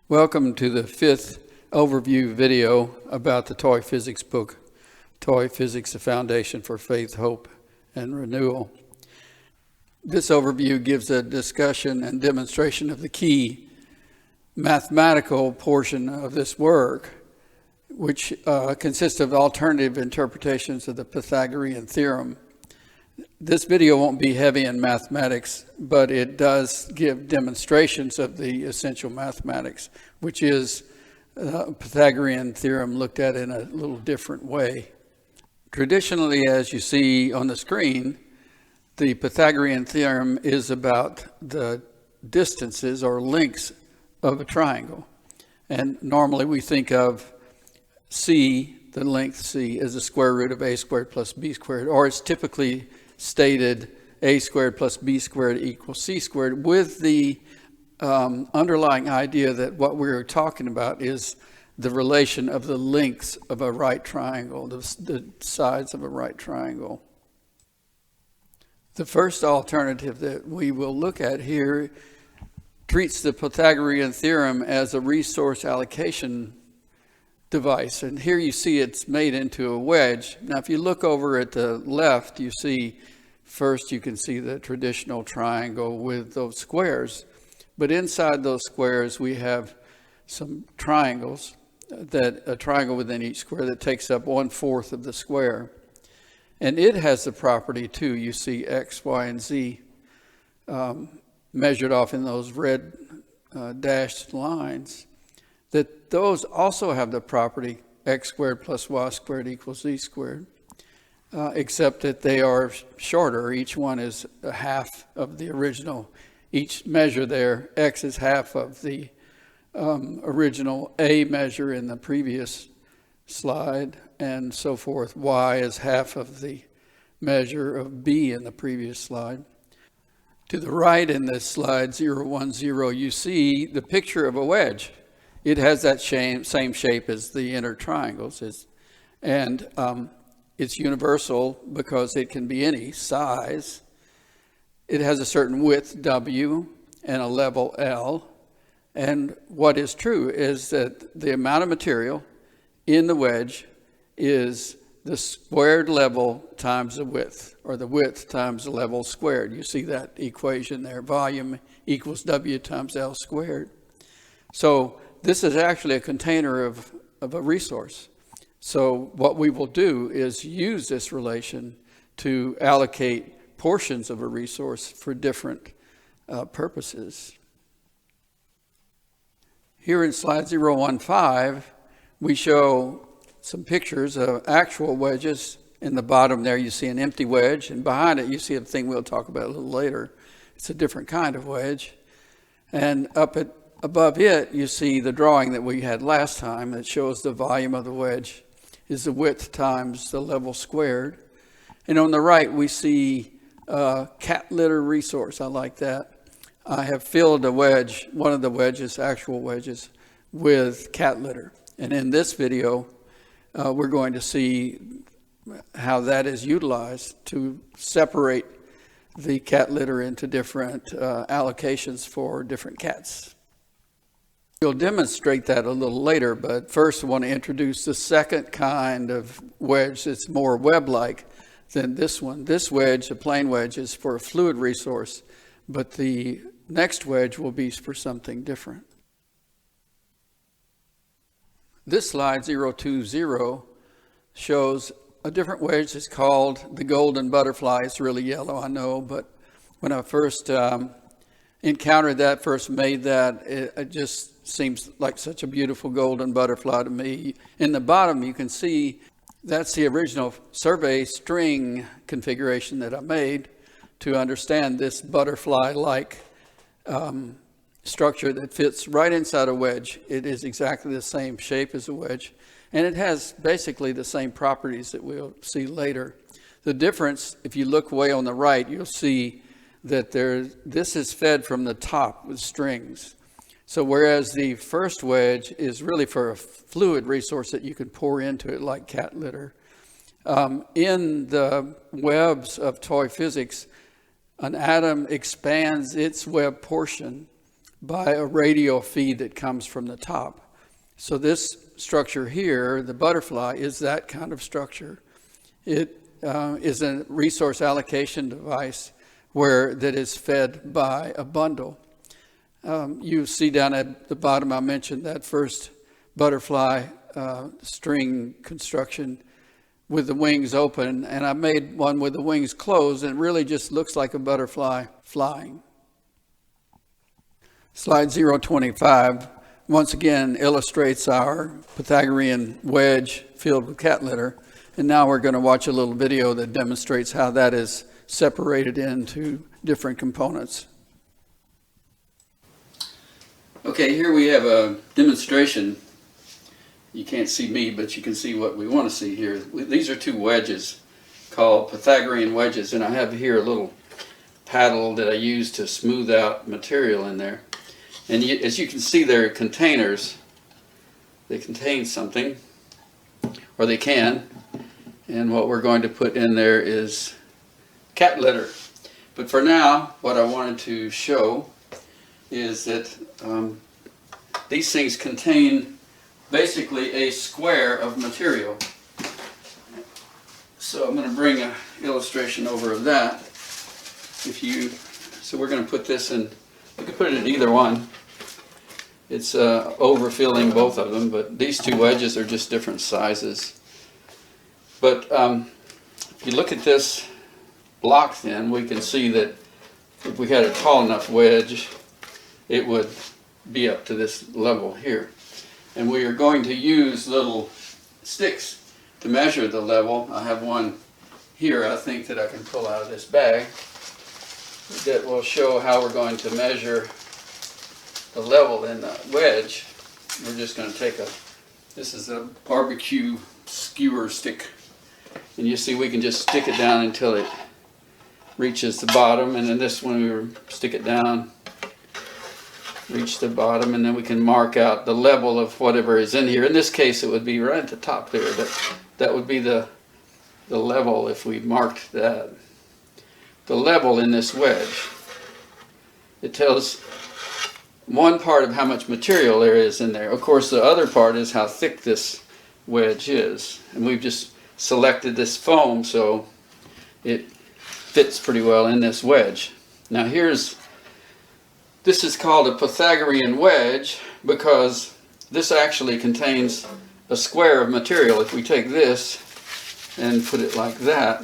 Welcome to the fifth overview video about the toy physics book, Toy Physics, a Foundation for Faith, Hope, and Renewal. This overview gives a discussion and demonstration of the key mathematical portion of this work, which consists of alternative interpretations of the Pythagorean theorem. This video won't be heavy in mathematics, but it does give demonstrations of the essential mathematics, which is Pythagorean theorem looked at in a little different way. Traditionally, as you see on the screen, the Pythagorean theorem is about the distances or lengths of a triangle. And normally we think of C, the length C, as the square root of a squared plus b squared, or it's typically stated a squared plus b squared equals c squared, with the underlying idea that what we're talking about is the relation of the lengths of a right triangle, the sides of a right triangle. The first alternative that we will look at here treats the Pythagorean theorem as a resource allocation device. And here you see it's made into a wedge. Now, if you look over at the left, you see, first you can see the traditional triangle with those squares. But inside those squares, we have some triangles, a triangle within each square that takes up 1/4 of the square. And it has the property too. You see X, Y, and Z measured off in those red dashed lines. That those also have the property X squared plus Y squared equals Z squared, except that they are shorter. Each one is a half of the original. Each measure there, X is half of the original A measure in the previous slide, and so forth. Y is half of the measure of B in the previous slide. To the right in this slide, 0, 1, 0, you see the picture of a wedge. It has that same shape as the inner triangles. It's universal because it can be any size. It has a certain width, W, and a level, L. And what is true is that the amount of material in the wedge is the squared level times the width, or the width times the level squared. You see that equation there, volume equals W times L squared. So this is actually a container of a resource. So what we will do is use this relation to allocate portions of a resource for different purposes. Here in slide 015, we show some pictures of actual wedges. In the bottom there, you see an empty wedge, and behind it, you see a thing we'll talk about a little later. It's a different kind of wedge. And above it, you see the drawing that we had last time that shows the volume of the wedge is the width times the level squared. And on the right, we see cat litter resource. I like that. I have filled a wedge, one of the wedges, actual wedges, with cat litter. And in this video, we're going to see how that is utilized to separate the cat litter into different allocations for different cats. We'll demonstrate that a little later, but first I want to introduce the second kind of wedge that's more web-like than this one. This wedge, a plain wedge, is for a fluid resource, but the next wedge will be for something different. This slide, 020, shows a different wedge. It's called the golden butterfly. It's really yellow, I know, but when I first encountered that, first made that, it just seems like such a beautiful golden butterfly to me. In the bottom, you can see that's the original survey string configuration that I made to understand this butterfly-like structure that fits right inside a wedge. It is exactly the same shape as a wedge, and it has basically the same properties that we'll see later. The difference, if you look way on the right, you'll see that this is fed from the top with strings. So whereas the first wedge is really for a fluid resource that you can pour into it like cat litter, in the webs of toy physics, an atom expands its web portion by a radial feed that comes from the top. So this structure here, the butterfly, is that kind of structure. It is a resource allocation device that is fed by a bundle. You see down at the bottom, I mentioned that first butterfly string construction with the wings open, and I made one with the wings closed, and it really just looks like a butterfly flying. Slide 025 once again illustrates our Pythagorean wedge filled with cat litter, and now we're going to watch a little video that demonstrates how that is separated into different components. Okay, here we have a demonstration. You can't see me, but you can see what we want to see here. These are two wedges called Pythagorean wedges, and I have here a little paddle that I use to smooth out material in there. And as you can see, they're containers. They contain something, or they can. And what we're going to put in there is cat litter. But for now, what I wanted to show is that these things contain basically a square of material. So I'm going to bring an illustration over of that. So we're going to put this in, you can put it in either one. It's overfilling both of them, but these two wedges are just different sizes. But if you look at this block, then we can see that if we had a tall enough wedge, it would be up to this level here. And we are going to use little sticks to measure the level. I have one here, I think, that I can pull out of this bag that will show how we're going to measure the level in the wedge. We're just going to take this is a barbecue skewer stick, and you see we can just stick it down until it reaches the bottom, and then this one we stick it down, reach the bottom, and then we can mark out the level of whatever is in here. In this case it would be right at the top there. That would be the level if we marked that. The level in this wedge, it tells one part of how much material there is in there. Of course, the other part is how thick this wedge is. And we've just selected this foam so it fits pretty well in this wedge. Now this is called a Pythagorean wedge because this actually contains a square of material. If we take this and put it like that,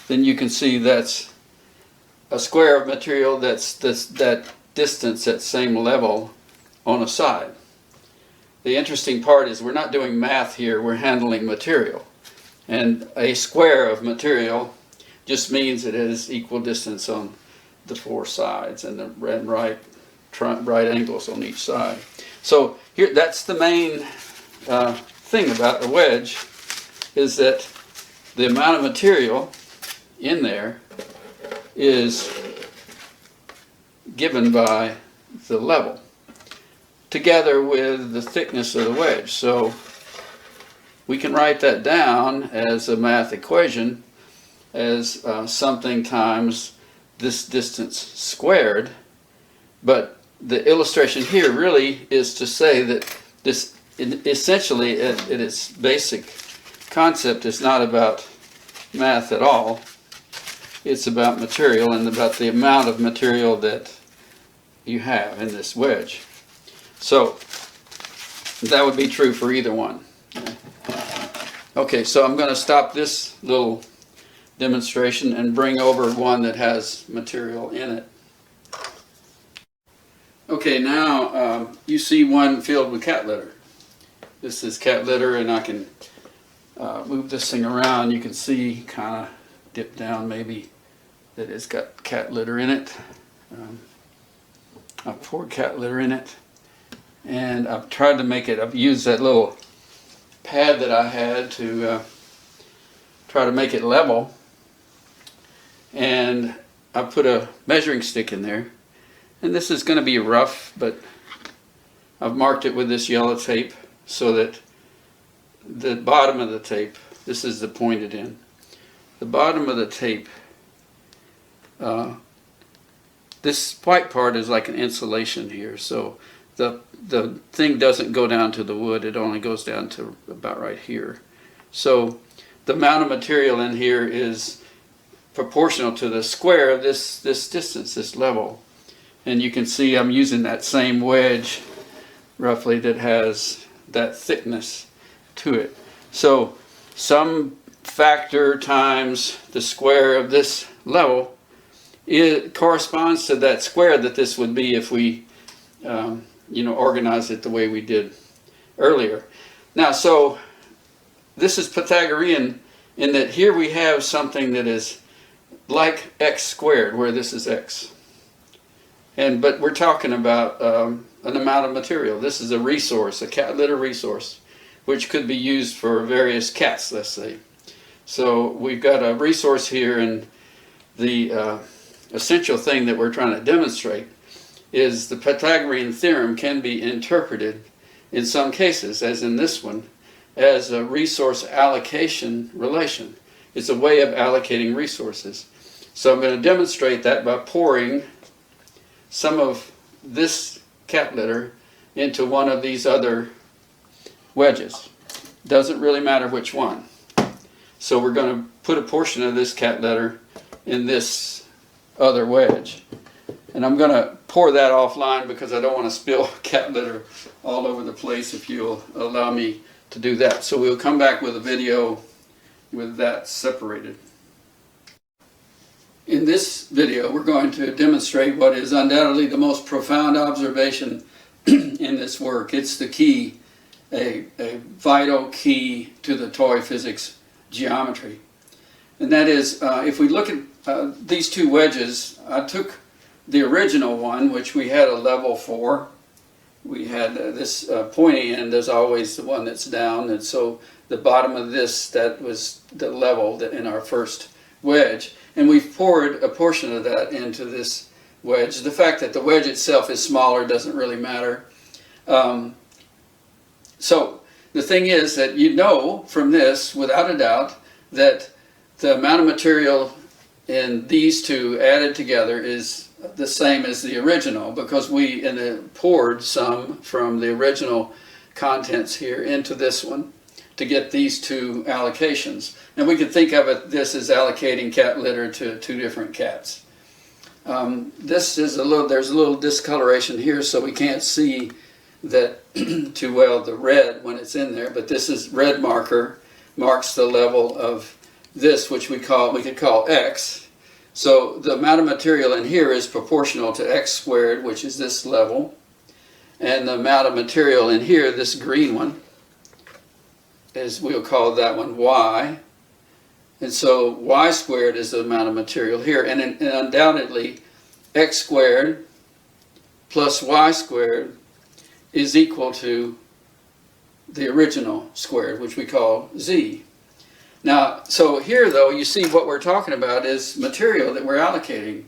then you can see that's a square of material that's that distance at same level on a side. The interesting part is we're not doing math here, we're handling material. And a square of material just means it is equal distance on the four sides and the right angles on each side. So here, that's the main thing about a wedge, is that the amount of material in there is given by the level together with the thickness of the wedge. So we can write that down as a math equation as something times this distance squared. But the illustration here really is to say that this essentially at its basic concept is not about math at all. It's about material and about the amount of material that you have in this wedge. So that would be true for either one. Okay, so I'm going to stop this little demonstration and bring over one that has material in it. Okay, now you see one filled with cat litter. This is cat litter, and I can move this thing around. You can see, kind of dip down maybe, that it's got cat litter in it. I've poured cat litter in it, and I've tried to make it, I've used that little pad that I had to try to make it level, and I put a measuring stick in there, and this is going to be rough, but I've marked it with this yellow tape so that the bottom of the tape, this is the pointed end, the bottom of the tape this white part is like an insulation here, so the thing doesn't go down to the wood, it only goes down to about right here. So the amount of material in here is proportional to the square of this distance, this level. And you can see I'm using that same wedge roughly that has that thickness to it. So some factor times the square of this level, it corresponds to that square that this would be if we organize it the way we did earlier. Now, so this is Pythagorean in that here we have something that is like x squared, where this is x. But we're talking about an amount of material. This is a resource, a cat litter resource, which could be used for various cats, let's say. So we've got a resource here, and the essential thing that we're trying to demonstrate is the Pythagorean theorem can be interpreted in some cases, as in this one, as a resource allocation relation. It's a way of allocating resources. So I'm going to demonstrate that by pouring some of this cat litter into one of these other wedges. Doesn't really matter which one. So we're going to put a portion of this cat litter in this other wedge. And I'm going to pour that offline because I don't want to spill cat litter all over the place, if you'll allow me to do that. So we'll come back with a video with that separated. In this video, we're going to demonstrate what is undoubtedly the most profound observation in this work. It's the key, a vital key to the toy physics geometry. And that is, if we look at these two wedges, I took the original one, which we had a level for. We had this pointy end is always the one that's down, and so the bottom of this, that was the level that in our first wedge. And we've poured a portion of that into this wedge. The fact that the wedge itself is smaller doesn't really matter. So the thing is that you know from this, without a doubt, that the amount of material in these two added together is the same as the original, because we poured some from the original contents here into this one to get these two allocations. And we could think of this as allocating cat litter to two different cats. This is there's a little discoloration here, so we can't see that too well, the red when it's in there, but this is red marker, marks the level of this, which we could call x. So the amount of material in here is proportional to x squared, which is this level, and the amount of material in here, this green one, we'll call that one y. And so y squared is the amount of material here, and undoubtedly x squared plus y squared is equal to the original squared, which we call z. Now, so here though, you see what we're talking about is material that we're allocating.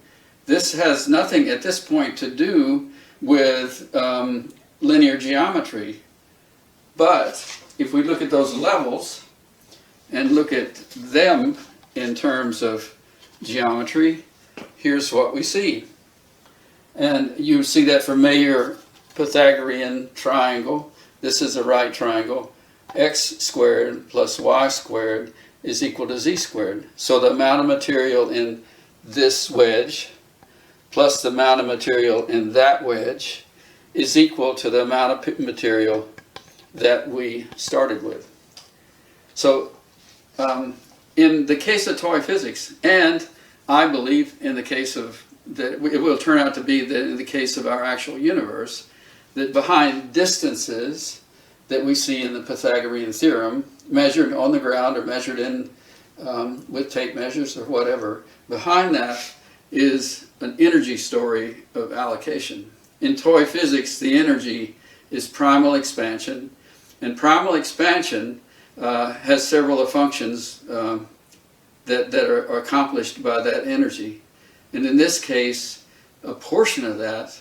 This has nothing at this point to do with linear geometry. But if we look at those levels and look at them in terms of geometry, here's what we see. And you see that familiar Pythagorean triangle. This is a right triangle. X squared plus y squared is equal to z squared. So the amount of material in this wedge plus the amount of material in that wedge is equal to the amount of material that we started with. So in the case of toy physics, and I believe in the case of, that it will turn out to be that in the case of our actual universe, that behind distances that we see in the Pythagorean theorem, measured on the ground or measured in with tape measures or whatever, behind that is an energy story of allocation. In toy physics, the energy is primal expansion, and primal expansion has several of functions that are accomplished by that energy. And in this case, a portion of that,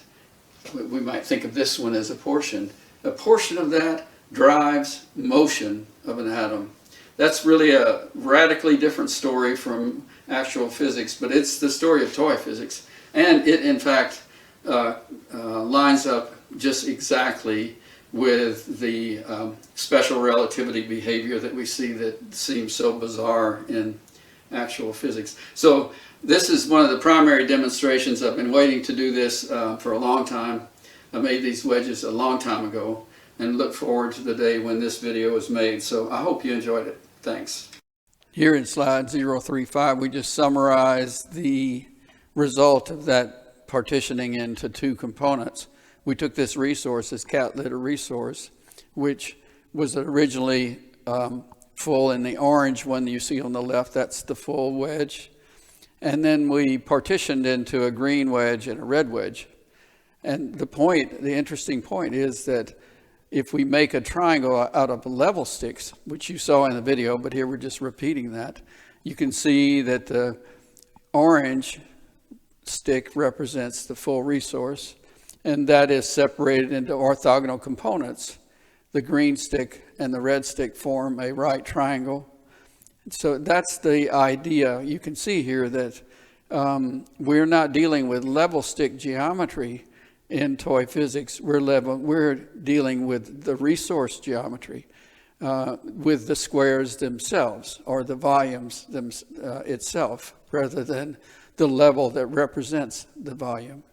we might think of this one as a portion of that drives motion of an atom. That's really a radically different story from actual physics, but it's the story of toy physics. And it, in fact, lines up just exactly with the special relativity behavior that we see that seems so bizarre in actual physics. So this is one of the primary demonstrations. I've been waiting to do this for a long time. I made these wedges a long time ago and look forward to the day when this video is made. So I hope you enjoyed it. Thanks. Here in slide 035, we just summarize the result of that partitioning into two components. We took this resource, this cat litter resource, which was originally full in the orange one you see on the left. That's the full wedge. And then we partitioned into a green wedge and a red wedge. And the interesting point is that if we make a triangle out of level sticks, which you saw in the video, but here we're just repeating that, you can see that the orange stick represents the full resource, and that is separated into orthogonal components. The green stick and the red stick form a right triangle. So that's the idea. You can see here that we're not dealing with level stick geometry in toy physics. We're dealing with the resource geometry, with the squares themselves or the volumes itself, rather than the level that represents the volume.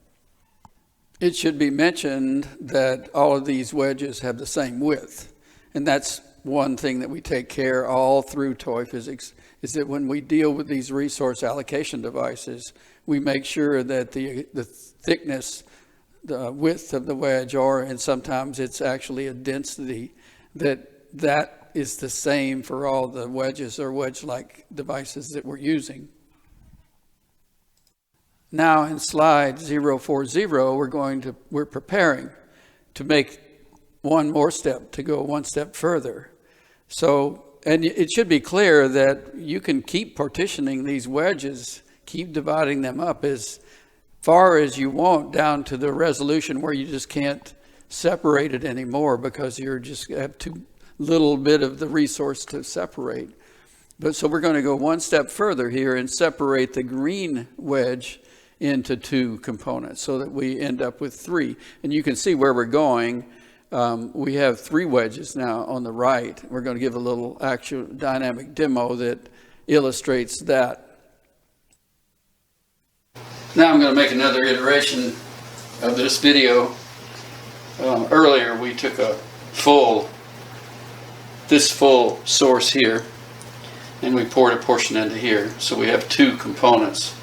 It should be mentioned that all of these wedges have the same width, and that's one thing that we take care all through toy physics, is that when we deal with these resource allocation devices, we make sure that the thickness, the width of the wedge, and sometimes it's actually a density, that is the same for all the wedges or wedge-like devices that we're using. Now in slide 040, we're preparing to make one more step, to go one step further. So, and it should be clear that you can keep partitioning these wedges, keep dividing them up as far as you want, down to the resolution where you just can't separate it anymore because you just have too little bit of the resource to separate. But so we're going to go one step further here and separate the green wedge into two components so that we end up with three. And you can see where we're going. We have three wedges now on the right. We're going to give a little actual dynamic demo that illustrates that. Now I'm going to make another iteration of this video. Earlier we took this full source here, and we poured a portion into here. So we have two components.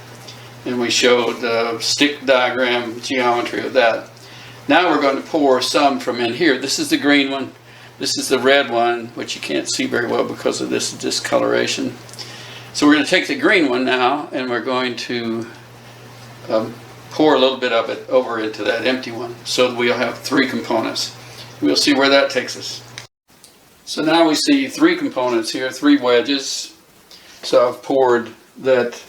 And we showed the stick diagram geometry of that. Now we're going to pour some from in here. This is the green one. This is the red one, which you can't see very well because of this discoloration. So we're going to take the green one now, and we're going to pour a little bit of it over into that empty one, so that we'll have three components. We'll see where that takes us. So now we see three components here, three wedges. So I've poured that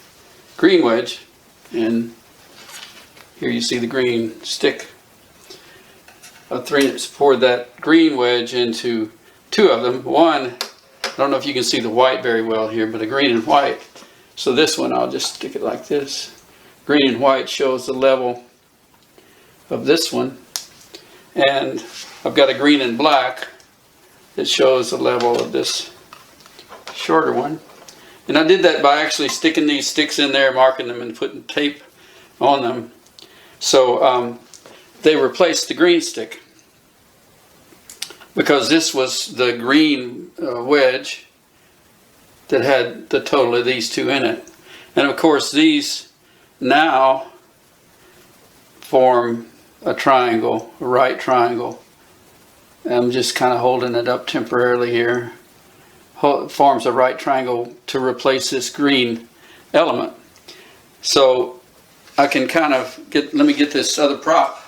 green wedge, and here you see the green stick. I've poured that green wedge into two of them. One, I don't know if you can see the white very well here, but a green and white. So this one, I'll just stick it like this. Green and white shows the level of this one. And I've got a green and black that shows the level of this shorter one. And I did that by actually sticking these sticks in there, marking them, and putting tape on them. So they replaced the green stick, because this was the green wedge that had the total of these two in it. And of course these now form a triangle, a right triangle. I'm just kind of holding it up temporarily here. Forms a right triangle to replace this green element. So I can kind of let me get this other prop.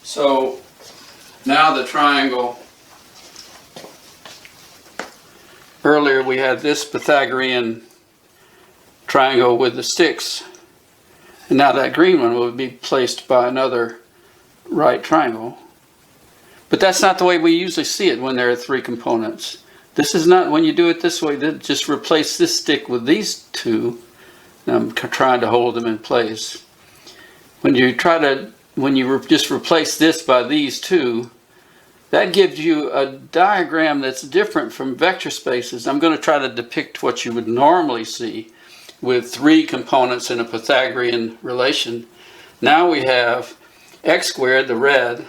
So now the triangle, earlier we had this Pythagorean triangle with the sticks, and now that green one will be placed by another right triangle. But that's not the way we usually see it when there are three components. This is not, when you do it this way, just replace this stick with these two. I'm trying to hold them in place. When you just replace this by these two, that gives you a diagram that's different from vector spaces. I'm going to try to depict what you would normally see with three components in a Pythagorean relation. Now we have x squared, the red,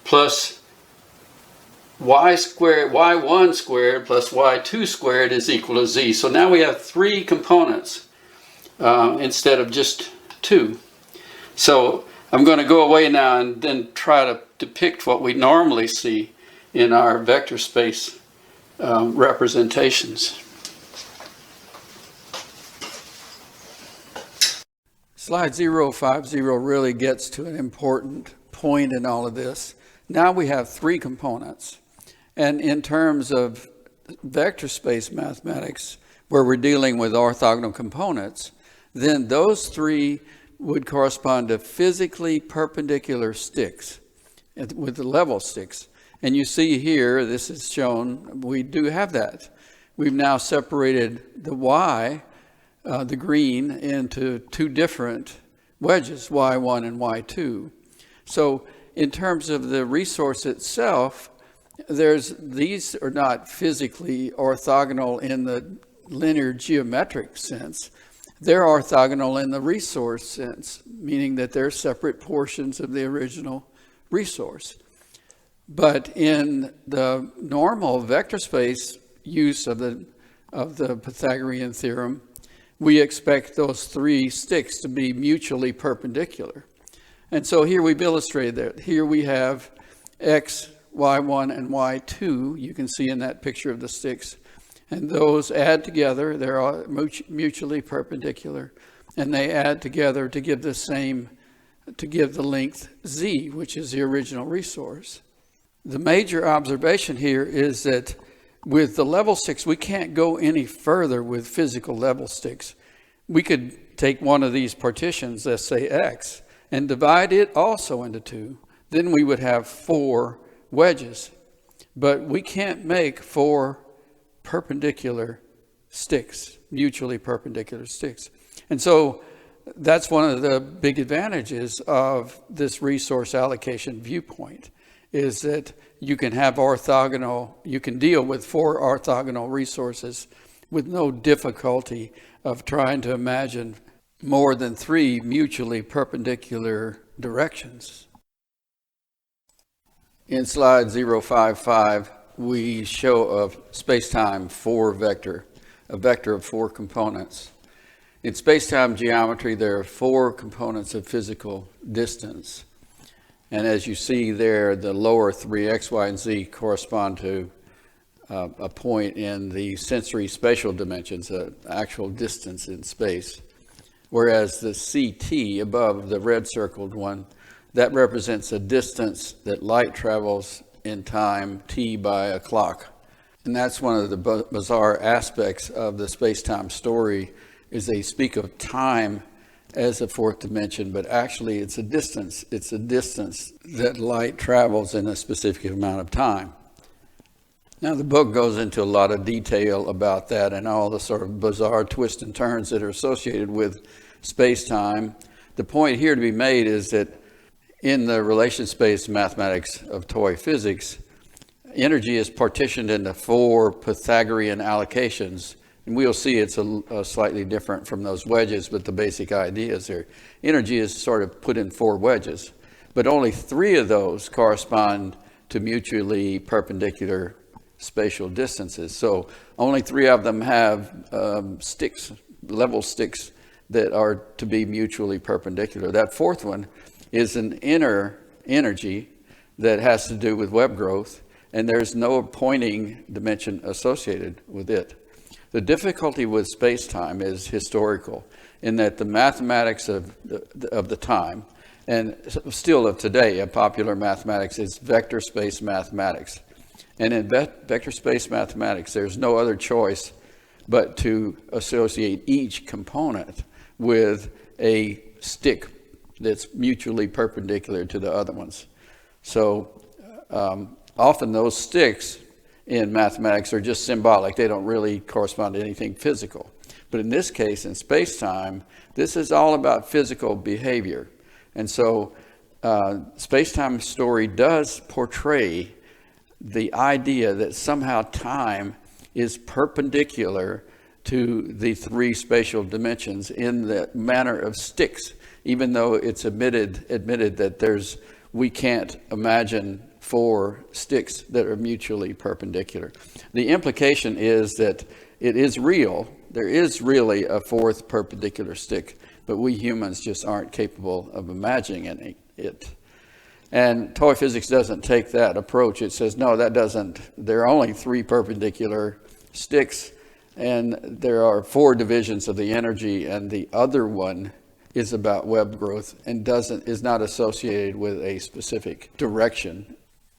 plus y squared, y1 squared plus y2 squared is equal to z. So now we have three components instead of just two. So I'm going to go away now and then try to depict what we normally see in our vector space representations. Slide 050 really gets to an important point in all of this. Now we have three components. And in terms of vector space mathematics, where we're dealing with orthogonal components, then those three would correspond to physically perpendicular sticks with the level sticks. And you see here, this is shown, we do have that. We've now separated the y, the green, into two different wedges, y1 and y2. So in terms of the resource itself, these are not physically orthogonal in the linear geometric sense. They're orthogonal in the resource sense, meaning that they're separate portions of the original resource. But in the normal vector space use of the Pythagorean theorem, we expect those three sticks to be mutually perpendicular. And so here we've illustrated that. Here we have x, y1, and y2, you can see in that picture of the sticks. And those add together, they're all mutually perpendicular, and they add together to give the length z, which is the original resource. The major observation here is that with the level sticks, we can't go any further with physical level sticks. We could take one of these partitions, let's say x, and divide it also into two. Then we would have four wedges. But we can't make four perpendicular sticks, mutually perpendicular sticks. And so that's one of the big advantages of this resource allocation viewpoint, is that you can have you can deal with four orthogonal resources with no difficulty of trying to imagine more than three mutually perpendicular directions. In slide 055, we show a space-time a vector of four components. In space-time geometry, there are four components of physical distance. And as you see there, the lower three, x, y, and z, correspond to a point in the sensory spatial dimensions, actual distance in space. Whereas the CT above, the red circled one, that represents a distance that light travels in time, t by a clock. And that's one of the bizarre aspects of the space-time story, is they speak of time as a fourth dimension, but actually it's a distance. It's a distance that light travels in a specific amount of time. Now the book goes into a lot of detail about that and all the sort of bizarre twists and turns that are associated with space-time. The point here to be made is that in the relation space mathematics of toy physics, energy is partitioned into four Pythagorean allocations. And we'll see it's a slightly different from those wedges, but the basic idea is there. Energy is sort of put in four wedges, but only three of those correspond to mutually perpendicular spatial distances. So only three of them have level sticks that are to be mutually perpendicular. That fourth one is an inner energy that has to do with web growth, and there's no pointing dimension associated with it. The difficulty with space-time is historical, in that the mathematics of the time, and still of today, popular mathematics, is vector space mathematics. And in vector space mathematics, there's no other choice but to associate each component with a stick that's mutually perpendicular to the other ones. So often those sticks in mathematics are just symbolic. They don't really correspond to anything physical. But in this case, in space-time, this is all about physical behavior. And so space-time story does portray the idea that somehow time is perpendicular to the three spatial dimensions in the manner of sticks, even though it's admitted that we can't imagine four sticks that are mutually perpendicular. The implication is that it is real. There is really a fourth perpendicular stick, but we humans just aren't capable of imagining it. And toy physics doesn't take that approach. It says, no, that doesn't. There are only three perpendicular sticks, and there are four divisions of the energy, and the other one is about web growth and is not associated with a specific direction